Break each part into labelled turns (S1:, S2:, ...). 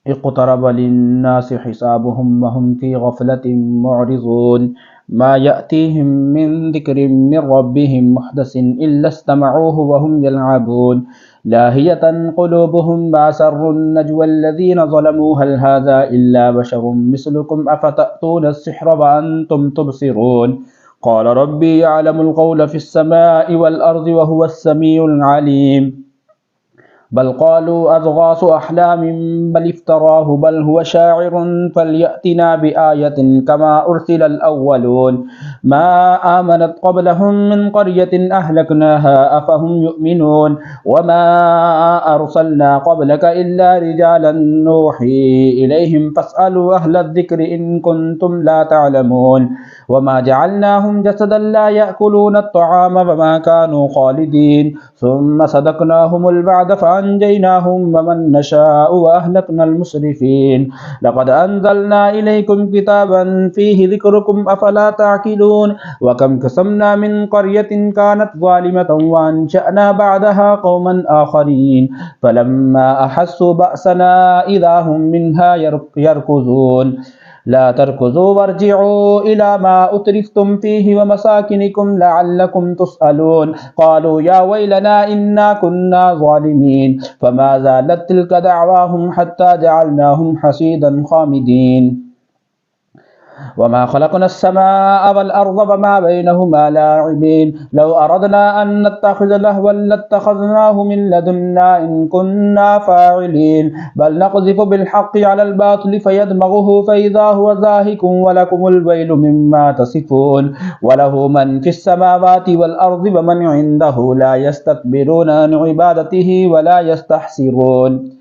S1: اقترب للناس حسابهم وهم في غفلة معرضون ما يأتيهم من ذكر من ربهم محدث إلا استمعوه وهم يلعبون لاهية قلوبهم وأسروا النجوى الذين ظلموا هل هذا إلا بشر مثلكم أفتأتون السحر وأنتم تبصرون قال ربي يعلم القول في السماء والأرض وهو السميع العليم بل قالوا أضغاث أحلام بل افتراه بل هو شاعر فليأتنا بآية كما أرسل الأولون ما آمنت قبلهم من قرية أهلكناها أفهم يؤمنون وما أرسلنا قبلك إلا رجالا نوحي إليهم فاسألوا أهل الذكر إن كنتم لا تعلمون وما جعلناهم جسدا لا يأكلون الطعام وما كانوا خالدين ثم صدقناهم الوعد فأنجيناهم ومن نشاء وأهلكنا المسرفين لقد أنزلنا إليكم كتابا فيه ذكركم أفلا تعقلون وكم قسمنا من قرية كانت ظالمة وأنشأنا بعدها قوما آخرين فلما أحسوا بأسنا إذا هم منها يركضون لا تركضوا وارجعوا إلى ما أترفتم فيه ومساكنكم لعلكم تسألون قالوا يا ويلنا إنا كنا ظالمين فما زالت تلك دعواهم حتى جعلناهم حصيدا خامدين وما خلقنا السماء والأرض وما بينهما لاعبين لو أردنا أن نتخذ لهوا لاتخذناه من لدنا إن كنا فاعلين بل نقذف بالحق على الباطل فيدمغه فإذا هو زاهق ولكم الويل مما تصفون وله من في السماوات والأرض ومن عنده لا يستكبرون عن عبادته ولا يستحسرون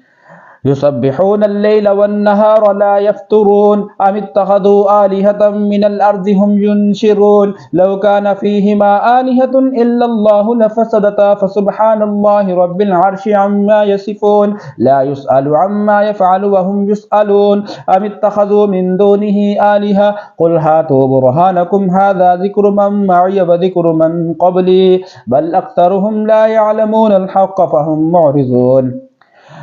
S1: يسبحون الليل والنهار لا يفترون أم اتخذوا آلهة من الأرض هم ينشرون لو كان فيهما آلهة إلا الله لفسدتا فسبحان الله رب العرش عما يصفون لا يسأل عما يفعل وهم يسألون أم اتخذوا من دونه آلهة قل هاتوا برهانكم هذا ذكر من معي وذكر من قبلي بل أكثرهم لا يعلمون الحق فهم معرضون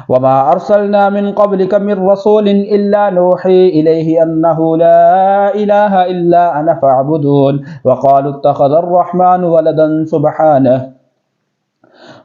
S1: وما أرسلنا من قبلك من رسول إلا نوحي إليه أنه لا إله إلا أنا فاعبدون وقالوا اتخذ الرحمن ولدا سبحانه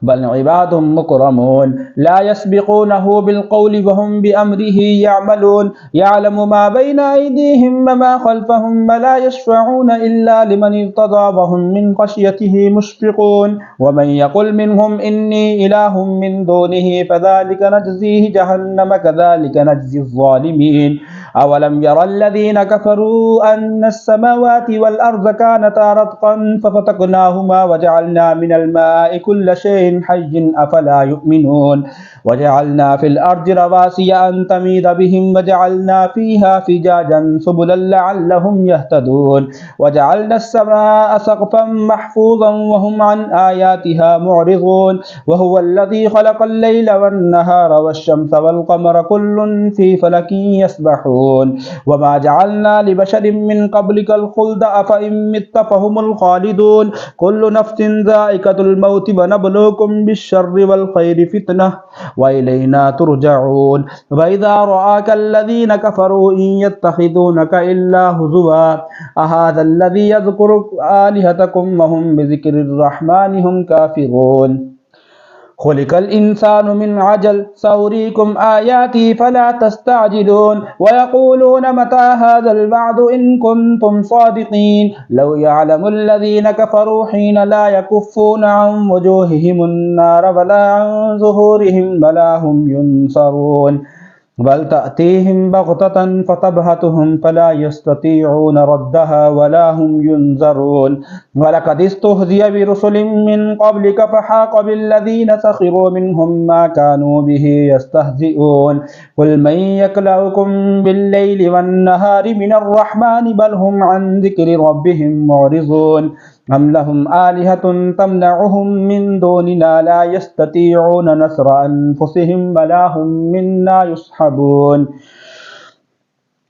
S1: بل عباد مكرمون لا يسبقونه بالقول وهم بأمره يعملون يعلم ما بين أيديهم وما خلفهم ولا يشفعون إلا لمن ارتضى وهم من خشيته مشفقون ومن يقل منهم إني إله من دونه فذلك نجزيه جهنم كذلك نجزي الظالمين أولم يرى الذين كفروا أن السماوات والأرض كانتا رتقا ففتقناهما وجعلنا من الماء كل شيء حي أفلا يؤمنون وجعلنا في الأرض رواسي أن تميد بهم وجعلنا فيها فجاجا سبلا لعلهم يهتدون وجعلنا السماء سقفا محفوظا وهم عن آياتها معرضون وهو الذي خلق الليل والنهار والشمس والقمر كل في فلك يسبحون وما جعلنا لبشر من قبلك الخلد أفإن مت فهم الخالدون كل نفس ذائقة الموت ونبلوكم بالشر والخير فتنة وإلينا ترجعون وإذا رآك الذين كفروا إن يتخذونك إلا هزوا أهذا الذي يذكر آلهتكم وهم بذكر الرحمن هم كافرون خلق الإنسان من عجل سأريكم آياتي فلا تستعجلون ويقولون متى هذا الوعد إن كنتم صادقين لو يعلم الذين كفروا حين لا يكفون عن وجوههم النار ولا عن ظهورهم ولا هم ينصرون بل تأتيهم بغتة فتبهتهم فلا يستطيعون ردها ولا هم ينذرون ولقد استهزئ برسل من قبلك فحاق بالذين سخروا منهم ما كانوا به يستهزئون قل من يكلؤكم بالليل والنهار من الرحمن بل هم عن ذكر ربهم معرضون أم لهم آلهة تمنعهم من دوننا لا يستطيعون نصر أنفسهم ولا هم منا يصحبون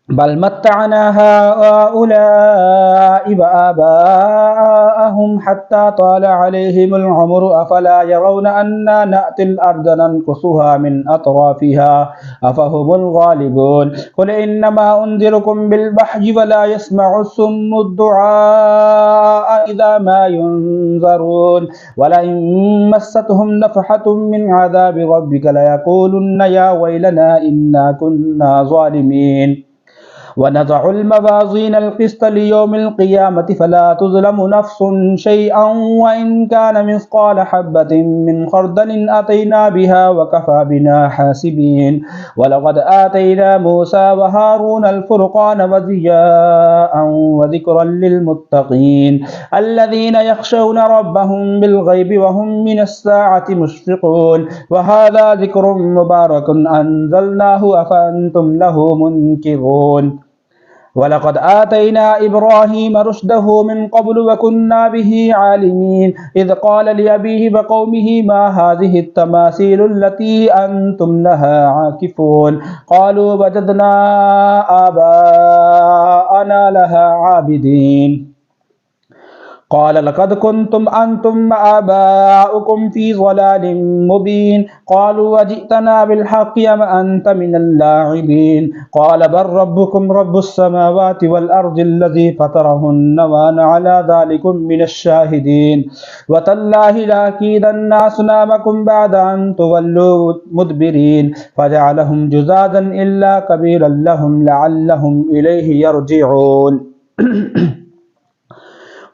S1: بل متعنا هؤلاء وآباءهم حتى طال عليهم العمر أفلا يرون أنا نأتي الأرض ننقصها من أطرافها أفهم الغالبون قل إنما أنذركم بالوحي ولا يسمع الصم الدعاء إذا ما ينذرون ولئن مستهم نفحة من عذاب ربك ليقولن يا ويلنا إنا كنا ظالمين ونضع الموازين القسط ليوم القيامة فلا تظلم نفس شيئا وإن كان مثقال حبة من خردل أتينا بها وكفى بنا حاسبين ولقد آتينا موسى وهارون الفرقان وضياء وذكرا للمتقين الذين يخشون ربهم بالغيب وهم من الساعة مشفقون وهذا ذكر مبارك أنزلناه أفأنتم له منكرون ولقد آتينا إبراهيم رشده من قبل وكنا به عالمين إذ قال لأبيه وقومه ما هذه التماثيل التي أنتم لها عاكفون قالوا وجدنا آباءنا لها عابدين قال لقد كنتم أنتم وآباؤكم في ضلال مبين قالوا وجئتنا بالحق أم أنت من اللاعبين قال بل ربكم رب السماوات والأرض الذي فطرهن وأنا على ذلك من الشاهدين وتالله لأكيدن أصنامكم بعد أن تولوا مدبرين فجعلهم جذاذا إلا كبيرا لهم لعلهم إليه يرجعون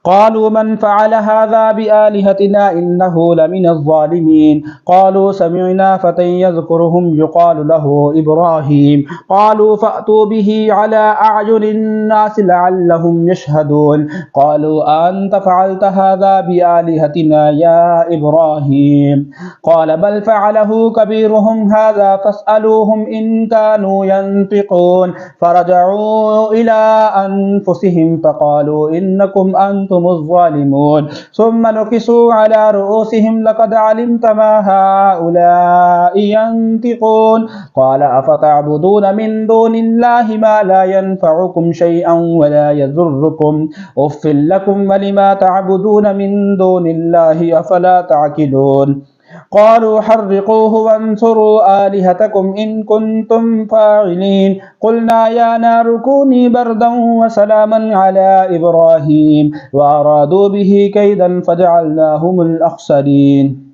S1: قالوا من فعل هذا بآلهتنا إنه لمن الظالمين قالوا سمعنا فتى يذكرهم يقال له إبراهيم قالوا فأتوا به على أعين الناس لعلهم يشهدون قالوا أنت فعلت هذا بآلهتنا يا إبراهيم قال بل فعله كبيرهم هذا فاسألوهم إن كانوا ينطقون فرجعوا إلى أنفسهم فقالوا إنكم أنتم الظالمون ثم نكسوا على رؤوسهم لقد علمت ما هؤلاء ينطقون قال أفتعبدون من دون الله ما لا ينفعكم شيئا ولا يضركم أف لكم ولما تعبدون من دون الله أفلا تعقلون قالوا حرقوه وانصروا آلهتكم إن كنتم فاعلين قلنا يا نار كوني بردا وسلاما على إبراهيم وأرادوا به كيدا فجعلناهم الأخسرين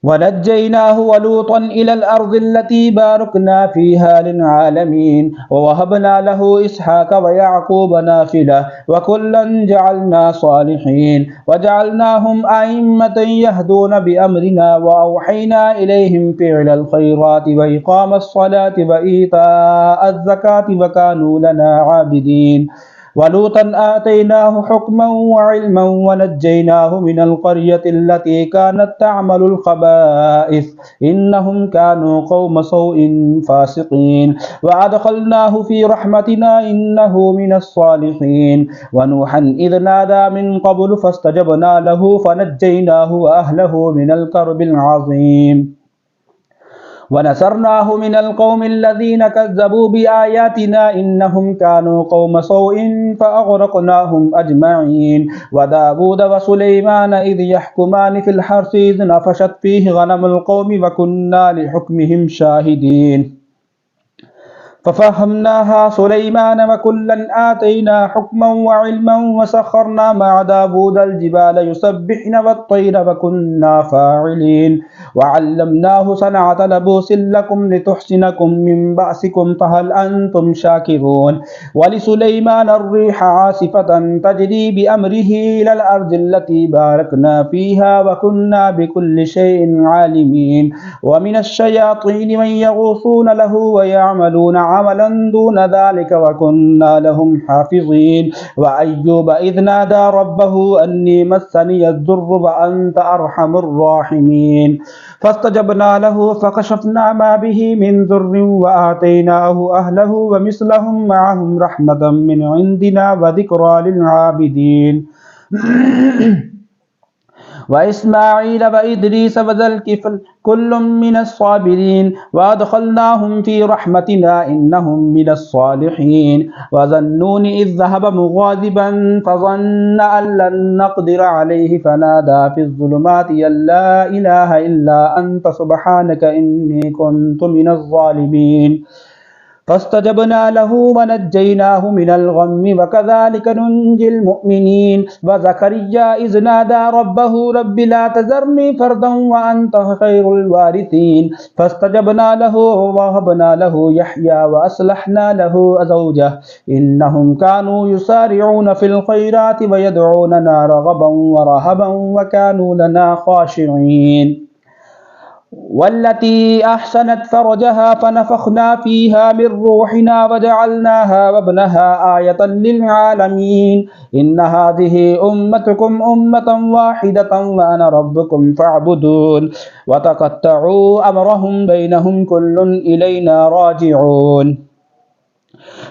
S1: ونجيناه ولوطا إلى الأرض التي باركنا فيها للعالمين ووهبنا له إسحاق ويعقوب نافلة وكلا جعلنا صالحين وجعلناهم أئمة يهدون بأمرنا وأوحينا إليهم فعل الخيرات وإقام الصلاة وإيتاء الزكاة وكانوا لنا عابدين ولوطا آتيناه حكما وعلما ونجيناه من القرية التي كانت تعمل الخبائث إنهم كانوا قوم سوء فاسقين وأدخلناه في رحمتنا إنه من الصالحين ونوحا إذ نادى من قبل فاستجبنا له فنجيناه وأهله من الكرب العظيم ونصرناه من القوم الذين كذبوا بآياتنا إنهم كانوا قوم سوء فأغرقناهم أجمعين وداود وسليمان إذ يحكمان في الحرث إذ نفشت فيه غنم القوم وكنا لحكمهم شاهدين ففهمناها سليمان وكلا آتينا حكما وعلما وسخرنا مع داود الجبال يسبحن والطير وكنا فاعلين وعلمناه صنعة لبوس لكم لتحسنكم من بأسكم فهل أنتم شاكرون ولسليمان الريح عاصفة تجري بأمره إلى الأرض التي باركنا فيها وكنا بكل شيء عالمين ومن الشياطين من يغوصون له ويعملون عملا دون ذلك وكنا لهم حافظين وأيوب إذ نادى ربه أني مسني الضر وأنت أرحم الراحمين فاستجبنا له فكشفنا ما به من ضر وآتيناه أهله ومثلهم معهم رحمة من عندنا وذكرى للعابدين وإسماعيل وإدريس وذا الكفل كل من الصابرين وأدخلناهم في رحمتنا إنهم من الصالحين وذا النون إذ ذهب مغاضبا فظن أن لن نقدر عليه فنادى في الظلمات أن لا إله إلا أنت سبحانك إني كنت من الظالمين فاستجبنا له ونجيناه من الغم وكذلك ننجي المؤمنين وزكريا إذ نادى ربه رب لا تذرني فردا وأنت خير الوارثين فاستجبنا له ووهبنا له يحيى وأصلحنا له زوجه إنهم كانوا يسارعون في الخيرات ويدعوننا رغبا ورهبا وكانوا لنا خاشعين والتي أحسنت فرجها فنفخنا فيها من روحنا وجعلناها وابنها آية للعالمين إن هذه أمتكم أمة واحدة وأنا ربكم فاعبدون وتقطعوا أمرهم بينهم كل إلينا راجعون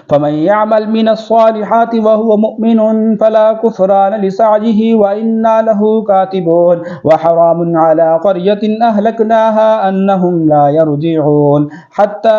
S1: فمن يعمل من الصالحات وهو مؤمن فلا كفران لسعيه وإنا له كاتبون وحرام على قرية أهلكناها أنهم لا يرجعون حتى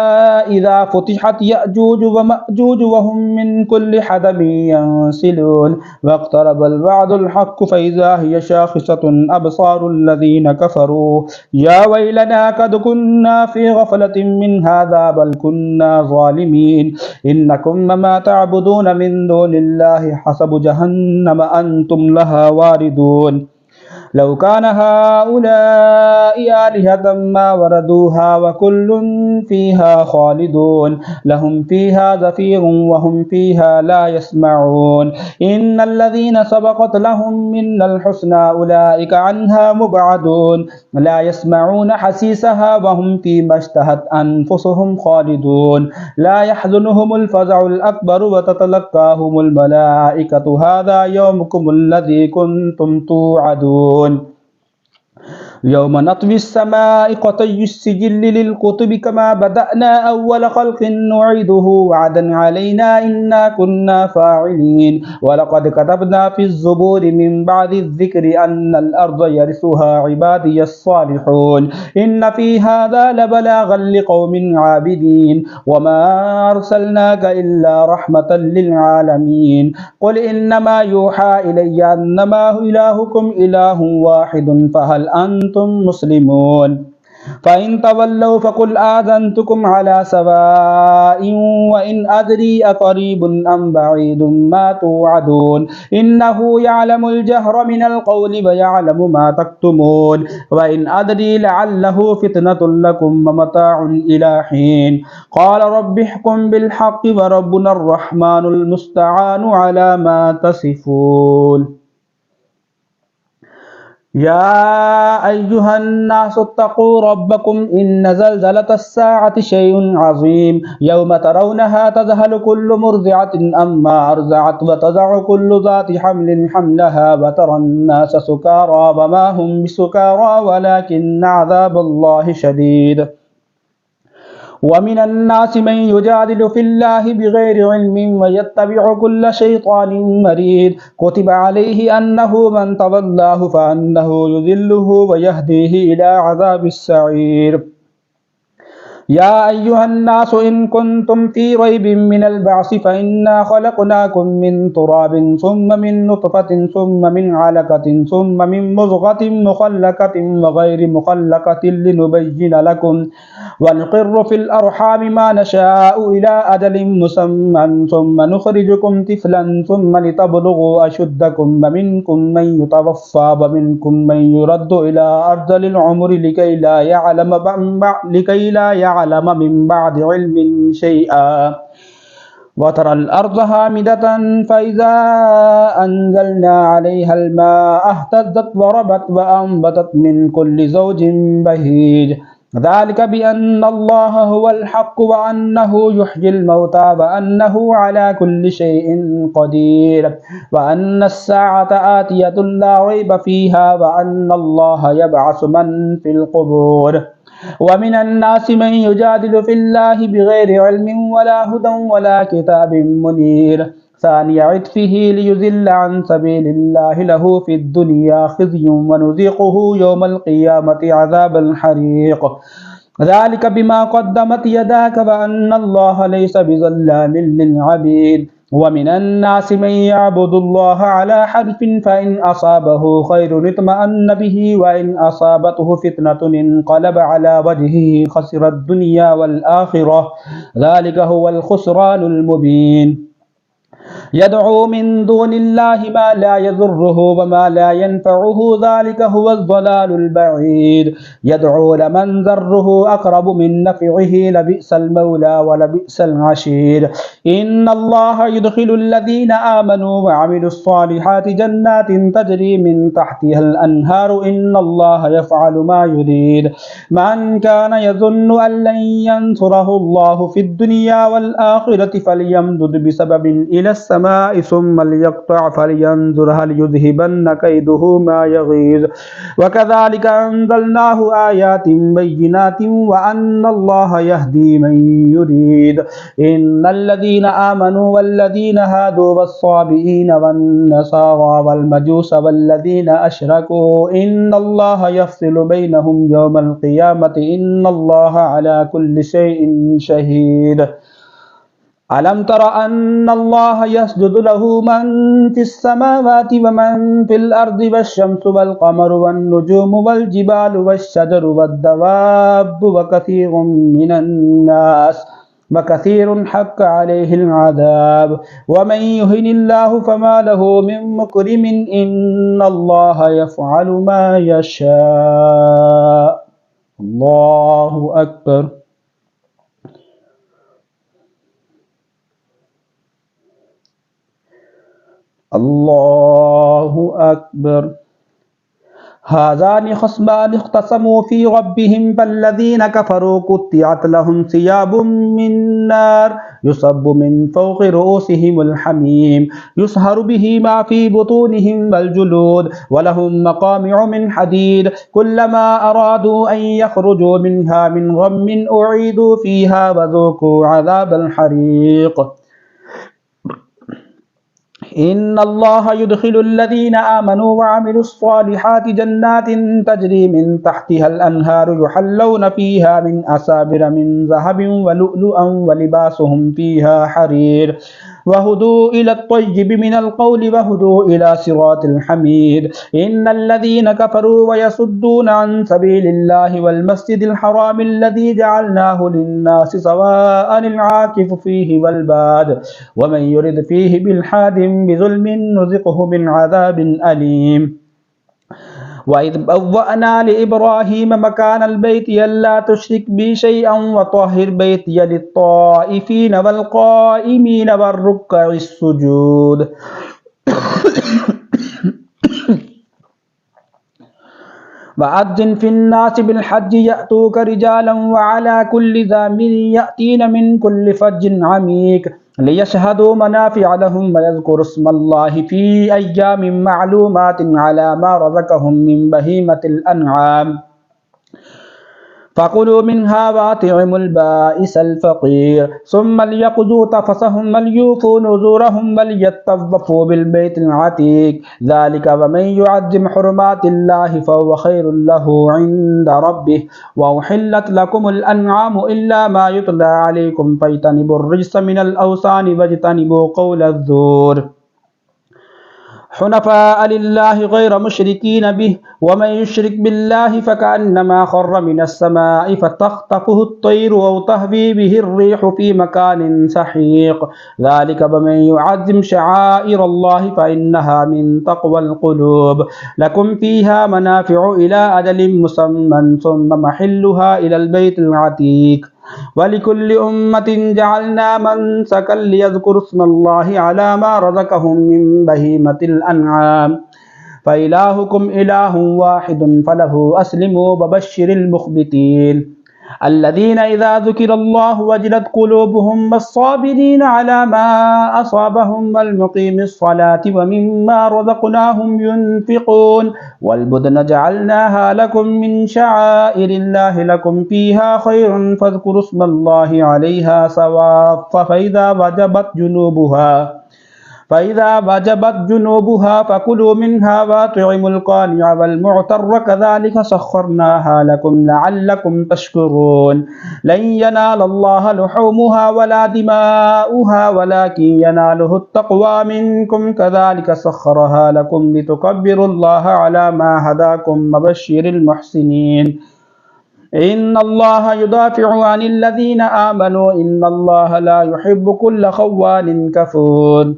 S1: إذا فتحت يأجوج ومأجوج وهم من كل حدب ينسلون واقترب الوعد الحق فإذا هي شاخصة أبصار الذين كفروا يا ويلنا قد كنا في غفلة من هذا بل كنا ظالمين إنكم وما تعبدون من دون الله حسب جهنم أنتم لها واردون لو كان هؤلاء آلهة ما وردوها وكل فيها خالدون لهم فيها زفير وهم فيها لا يسمعون إن الذين سبقت لهم منا الحسنى أولئك عنها مبعدون لا يسمعون حسيسها وهم فيما اشتهت أنفسهم خالدون لا يحزنهم الفزع الأكبر وتتلقاهم الملائكة هذا يومكم الذي كنتم توعدون يوم نطوي السماء كطي السجل للكتب كما بدأنا أول خلق نعيده وعدا علينا إنا كنا فاعلين ولقد كتبنا في الزبور من بعد الذكر أن الأرض يرثها عبادي الصالحون إن في هذا لبلاغا لقوم عابدين وما أرسلناك إلا رحمة للعالمين قل إنما يوحى إلي أنما إلهكم إله واحد فهل أنتم مسلمون فإن تولوا فقل آذنتكم على سواء وإن أدري أقريب أم بعيد ما توعدون إنه يعلم الجهر من القول ويعلم ما تكتمون وإن أدري لعله فتنة لكم ومتاع إلى حين قال رب احكم بالحق وربنا الرحمن المستعان على ما تصفون يا أيها الناس اتقوا ربكم إن زلزلة الساعة شيء عظيم يوم ترونها تذهل كل مرضعة أما أرضعت وتضع كل ذات حمل حملها وترى الناس سكارى وما هم بسكارى ولكن عذاب الله شديد ومن الناس من يجادل في الله بغير علم ويتبع كل شيطان مريد كتب عليه أنه من تولاه فأنه يذله ويهديه إلى عذاب السعير يا أيها الناس إن كنتم في ريب من البعث فإنا خلقناكم من تراب ثم من نطفة ثم من علقة ثم من مضغة مخلقة وغير مخلقة لنبين لكم ونقر في الأرحام ما نشاء إلى أجل مسمى ثم نخرجكم طفلا ثم لتبلغوا أشدكم ومنكم من يتوفى ومنكم من يرد إلى أرذل العمر لكي لا يعلم من بعد علم شيئا وترى الأرض هامدة فإذا أنزلنا عليها الماء اهتزت وربت وأنبتت من كل زوج بهيج ذلك بأن الله هو الحق وأنه يحيي الموتى وأنه على كل شيء قدير وأن الساعة آتية لا ريب فيها وأن الله يبعث من في القبور ومن الناس من يجادل في الله بغير علم ولا هدى ولا كتاب منير ثاني عطفه ليضل عن سبيل الله له في الدنيا خزي ونذيقه يوم القيامة عذاب الحريق ذلك بما قدمت يداك وأن الله ليس بظلام للعبيد ومن الناس من يعبد الله على حرف فإن أصابه خير اطمأن به وإن أصابته فتنة انقلب على وجهه خسر الدنيا والآخرة ذلك هو الخسران المبين يدعو من دون الله ما لا يضره وما لا ينفعه ذلك هو الضلال البعيد يدعو لمن ضره أقرب من نفعه لبئس المولى ولبئس العشير إن الله يدخل الذين آمنوا وعملوا الصالحات جنات تجري من تحتها الأنهار إن الله يفعل ما يريد من كان يظن أن لن ينصره الله في الدنيا والآخرة فليمدد بسبب إلى السماء ثم ليقطع فلينظر هل يذهبن كيده ما يغيظ وكذلك أنزلناه آيات بينات وأن الله يهدي من يريد إن الذين آمنوا والذين هادوا والصابئين والنصارى والمجوس والذين أشركوا إن الله يفصل بينهم يوم القيامة إن الله على كل شيء شهيد ألم تر أن الله يسجد له من في السماوات ومن في الأرض والشمس والقمر والنجوم والجبال والشجر والدواب وكثير حق عليه العذاب ومن يهن الله فما له من مكرم إن الله يفعل ما يشاء الله أكبر الله أكبر هذان خصمان اختصموا في ربهم فالذين كفروا قطعت لهم ثياب من نار يصب من فوق رؤوسهم الحميم يصهر به ما في بطونهم والجلود ولهم مقامع من حديد كلما أرادوا أن يخرجوا منها من غم أعيدوا فيها وذوقوا عذاب الحريق إن الله يدخل الذين آمنوا وعملوا الصالحات جنات تجري من تحتها الأنهار يحلون فيها من أساور من ذهب ولؤلؤا ولباسهم فيها حرير وهدوا إلى الطيب من القول وهدوا إلى صراط الحميد إن الذين كفروا ويصدون عن سبيل الله والمسجد الحرام الذي جعلناه للناس سواء العاكف فيه والباد ومن يرد فيه بالحاد بظلم نذقه من عذاب أليم وإذ بوأنا لإبراهيم مكان البيت ألا تشرك بي شيئا وطهر بيتي للطائفين والقائمين والركع السجود وأذن في الناس بالحج يأتوك رجالا وعلى كل ضامر يأتين من كل فج عميق ليشهدوا منافع لهم ويذكروا اسم الله في أيام معلومات على ما رزقهم من بهيمة الأنعام فكلوا منها وأطعموا البائس الفقير ثم ليقضوا تفثهم وليوفوا نذورهم وليطوفوا بالبيت العتيق ذلك ومن يعظم حرمات الله فهو خير له عند ربه وأحلت لكم الأنعام إلا ما يتلى عليكم فاجتنبوا الرجس من الأوثان واجتنبوا قول الزور حنفاء لله غير مشركين به ومن يشرك بالله فكأنما خر من السماء فتخطفه الطير أو تهوي به الريح في مكان سحيق ذلك ومن يعظم شعائر الله فإنها من تقوى القلوب لكم فيها منافع إلى أجل مسمى ثم محلها إلى البيت العتيق ولكل أمة جعلنا منسكا ليذكروا اسم الله على ما رزقهم من بهيمة الأنعام فإلهكم إله واحد فله أسلموا وبشر المخبتين الذين إذا ذكر الله وجلت قلوبهم والصابرين على ما أصابهم والمقيم الصلاة ومما رزقناهم ينفقون والبدن جعلناها لكم من شعائر الله لكم فيها خير فاذكروا اسم الله عليها صواف فإذا وجبت جنوبها फ़इज़ा वजबत जुनूबुहा फ़कुलू मिन्हा वअत्इमुल क़ानिअ वल मुअतर कज़ालिक सख़्ख़रनाहा लकुम लअल्लकुम तशकुरून। लन यनालल्लाह लुहूमुहा वला दिमाउहा वलाकिन यनालुहुत तक़वा मिनकुम कज़ालिक सख़्ख़रहा लकुम लितुकब्बिरुल्लाह अला मा हदाकुम वबश्शिरिल मुहसिनीन। इन्नल्लाह युदाफ़िउ अनिल्लज़ीना आमनू इन्नल्लाह ला युहिब्बु कुल्ला ख़व्वानिन कफ़ूर।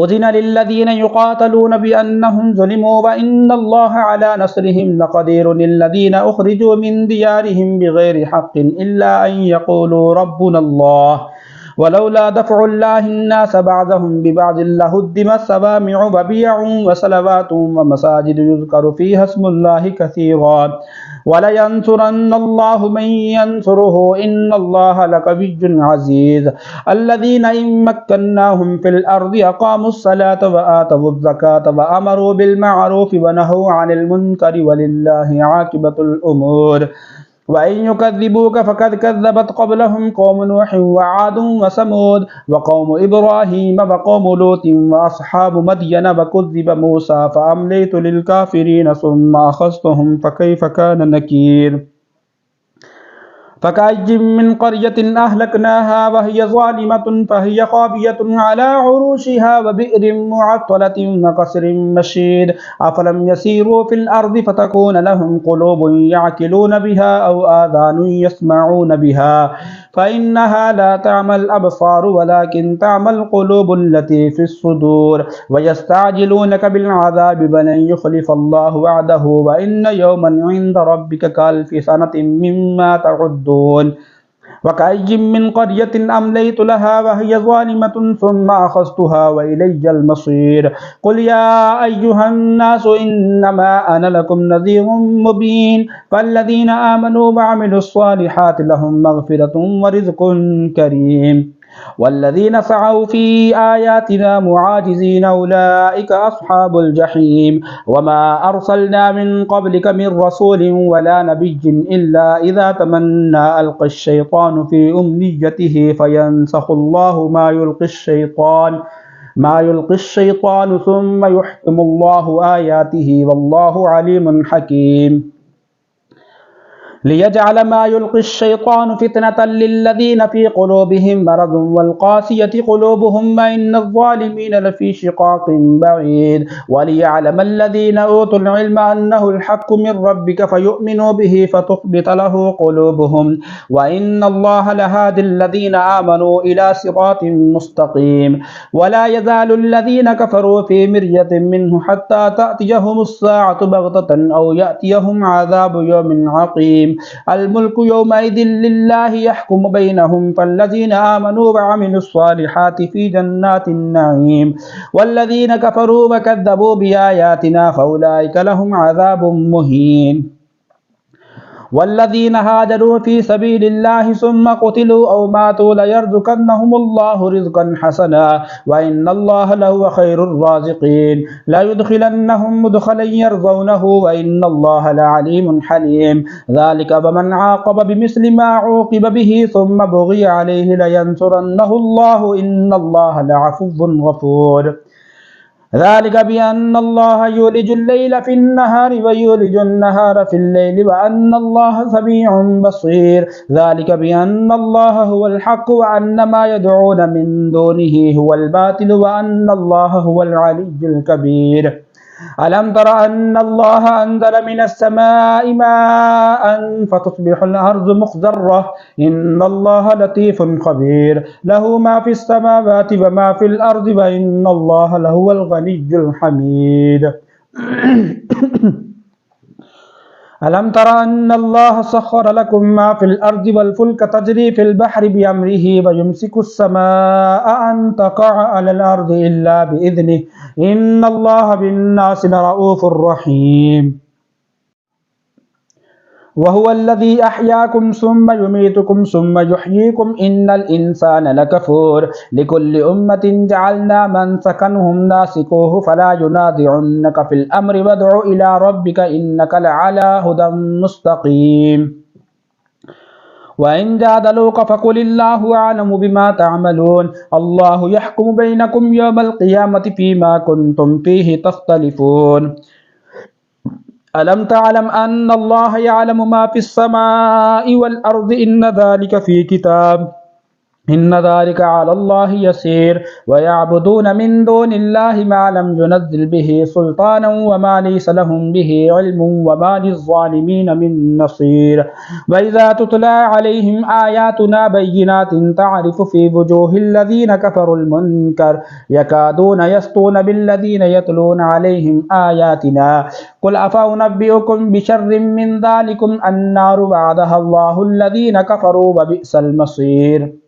S1: उज़िन लिल्लज़ीना युक़ातलूना बिअन्नहुम ज़ुलिमू व इन्नल्लाह अला नस्रिहिम लक़दीरुन। अल्लज़ीना उख़रिजू मिन दियारिहिम बिग़ैरि हक़्क़िन इल्ला अन यक़ूलू रब्बुनल्लाह वलौला दफ़उल्लाहि अन्नास बअदहुम बिबअदिन लहुद्दिमत सवामिउ व बियउन व सलवातुन व मसाजिदु युज़करु फ़ीहा इस्मुल्लाहि कसीरा वलयंसुरन्नल्लाहु मन यंसुरुहु इन्नल्लाह लक़विय्युन अज़ीज़। अल्लज़ीना इन मक्कन्नाहुम फ़िल अर्ज़ि अक़ामुस्सलाता व आतवुज़ ज़काता व अमरू बिल मअरूफ़ि व नहौ अनिल मुनकरि वलिल्लाहि आक़िबतुल उमूर। व इन युकज़्ज़िबूका फ़क़द कज़्ज़बत क़ब्लहुम क़ौमु नूह व आद व समूद व क़ौमु इब्राहीम व क़ौमु लूत व अस्हाबु मदयन व कुज़्ज़िब मूसा फ़अम्लैतु लिलकाफ़िरीन सुम्मा अख़ज़्तुहुम फ़कैफ़ कान नकीर। फ़कअय्यिम मिन क़रयतिन अहलकनाहा वहिय ज़ालिमतुन फ़हिय ख़ावियतुन अला उरूशिहा व बि'रिन मुअत्तलतिन व क़स्रिन मशीद। अफ़लम यसीरू फ़िल अर्ज़ि फ़तकून लहुम क़ुलूबुन यअक़िलून बिहा औ आज़ानुन यस्मऊन बिहा फ़इन्नहा ला तअमल अबसार वलाकिन तअमल क़ुलूबुल्लती फ़िस सुदूर। व यस्तअजिलूनक बिलअज़ाबि व लन युख़्लिफ़ल्लाहु वअदहु व इन्न यौमन इन्द रब्बिका कअल्फ़ि सनतिन मिम्मा तउद्दून। वकअय्यिम मिन क़रयतिन अम्लैतु लहा वहिय ज़ालिमतुन सुम्मा अख़ज़्तुहा व इलैय्यल मसीर। क़ुल या अय्युहन्नासु इन्नमा अना लकुम नज़ीरुम मुबीन फ़ल्लज़ीना आमनू व अमिलुस्सालिहाति लहुम मग़फ़िरतुन व रिज़्क़ुन करीम वल्लज़ीना सअव फ़ी आयातिना मुआजिज़ीन उलाइक अस्हाबुल जहीम। वमा अर्सलना मिन क़ब्लिक मिन रसूलिन वला नबिय्यिन इल्ला इज़ा तमन्ना अल्क़ा फ़ी उम्निय्यतिही फ़यंसख़ुल्लाहु मा युल्क़िश्शैतानु सुम्मा युहकिमुल्लाहु आयातिही वल्लाहु अलीमुन हकीम। लियजअल मा युल्क़िश्शैतानु फ़ितनतल लिल्लज़ीना फ़ी क़ुलूबिहिम मरज़ुन वल क़ासियति क़ुलूबुहुम व इन्नज़्ज़ालिमीन लफ़ी शिक़ाक़िन बഈद। वलियअलमल्लज़ीना ऊतुल इल्म अन्नहुल हक़्क़ु मिन रब्बिक फ़युमिनू बिही फ़तुख़्बित लहु क़ुलूबुहुम व इन्नल्लाह लहादिल्लज़ीना आमनू इला सिरातिन मुस्तक़ीम। वला यज़ालुल्लज़ीना कफ़रू फ़ी मिर्यतिन मिन्हु हत्ता तअतियहुमुस्साअतु बग़ततन औ यअतियहुम अज़ाबु यौमिन अक़ीम। अल मुल्कु यौमइज़िन लिल्लाहि यहकुमु बैनहुम फ़ल्लज़ीना आमनू व अमिलुस्सालिहाति फ़ी जन्नातिन नईम वल्लज़ीना कफ़रू व कज़्ज़बू बिआयातिना फ़उलाइक लहुम अज़ाबुम मुहीन। वल्लज़ीना हाजरू फ़ी सबीलिल्लाहि सुम्मा क़ुतिलू औ मातू लयरज़ुक़न्नहुमुल्लाहु रिज़्क़न हसना व इन्नल्लाह लहुव ख़ैरुर राज़िक़ीन। लयुदख़िलन्नहुम मुदख़लन यरज़ौनहु व इन्नल्लाह लअलीमुन हलीम। ज़ालिक वमन आक़ब बिमिस्लि मा ऊक़िब बिही सुम्मा बुग़िया अलैहि लयंसुरन्नहुल्लाहु इन्नल्लाह लअफ़ुव्वुन गफ़ूर। ज़ालिक बिअन्नल्लाह युलिजुल लैला फ़िन्नहारि व युलिजुन नहारा फ़िल्लैलि व अन्नल्लाह समीउन बसीर। ज़ालिक बिअन्नल्लाह हुवल हक़्क़ु व अन्न मा यदऊन मिन दूनिही हुवल बातिल व अन्नल्लाह हुवल अलिय्युल कबीर। अलम तर अन्नल्लाह अंज़ल मिनस समाइ माअन फ़तुस्बिहुल अर्ज़ु मुख़ज़र्रह इन्नल्लाह लतीफ़ुन ख़बीर लहू मा फ़िस समावाति व मा फ़िल अर्ज़ि व इन्नल्लाह लहुवल ग़निय्युल हमीद। अलम तर अन्नल्लाह सख़्ख़र लकुम मा फ़िल अर्ज़ि वल फ़ुल्क तजरी फ़िल बहरि बिअम्रिही व युम्सिकुस समाअ अन तक़अ अलल अर्ज़ि इल्ला बिइज़्निही इन्नल्लाह बिन्नासि लरऊफ़ुर रहीम। वहुवल्लज़ी अहयाकुम सुम्मा युमीतुकुम सुम्मा युहयीकुम इन्नल इंसान लकफूर। लिकुल्लि उम्मतिन जअलना मनसकनहुम नासिकूहु फला युनाज़िउन्नक फ़िल अम्रि वद्उ इला रब्बिक इन्नक लअला हुदन मुस्तक़ीम। وإن جادلوك فقل الله أعلم بما تعملون الله يحكم بينكم يوم القيامة فيما كنتم فيه تختلفون ألم تعلم أن الله يعلم ما في السماء والأرض إن ذلك على الله يسير ويعبدون من دون الله ما لم ينزل به سلطانا وما ليس لهم به علم وما للظالمين من نصير وإذا تتلى عليهم آياتنا بينات تعرف في وجوه الذين كفروا المنكر يكادون يسطون بالذين يتلون عليهم آياتنا قل أفأنبئكم بشر من ذلكم النار وعدها الله الذين كفروا وبئس المصير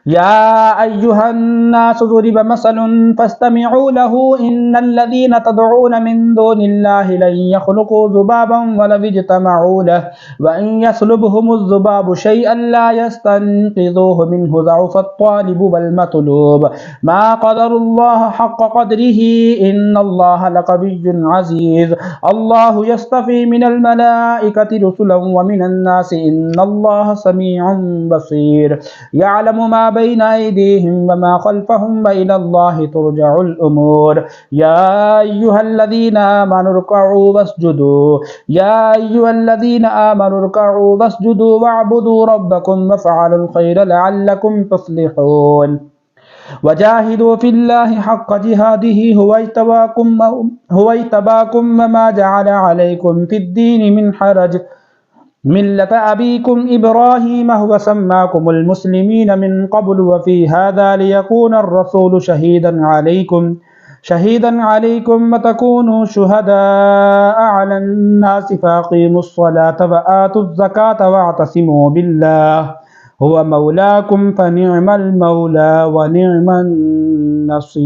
S1: يا أيها الناس ضرب مثل فاستمعوا له إن الذين تدعون من دون الله لن يخلقوا ذبابا ولو اجتمعوا له وإن يسلبهم الذباب شيئا لا يستنقذوه منه ضعف الطالب والمطلوب ما قدر الله حق قدره إن الله لقوي عزيز الله يصطفي من الملائكة رسلا ومن الناس إن الله سميع بصير يعلم ما بين أيديهم وما خلفهم وإلى الله ترجع الأمور يا أيها الذين آمنوا اركعوا واسجدوا واعبدوا ربكم وافعلوا الخير لعلكم تفلحون وجاهدوا في الله حق جهاده هو اجتباكم وما جعل عليكم في الدين من حرج ملة أبيكم إبراهيم هو سماكم المسلمين من قبل وفي هذا ليكون الرسول شهيدا عليكم وتكونوا شهداء على الناس فأقيموا الصلاة وآتوا الزكاة واعتصموا بالله هو مولاكم فنعم المولى ونعم النصير.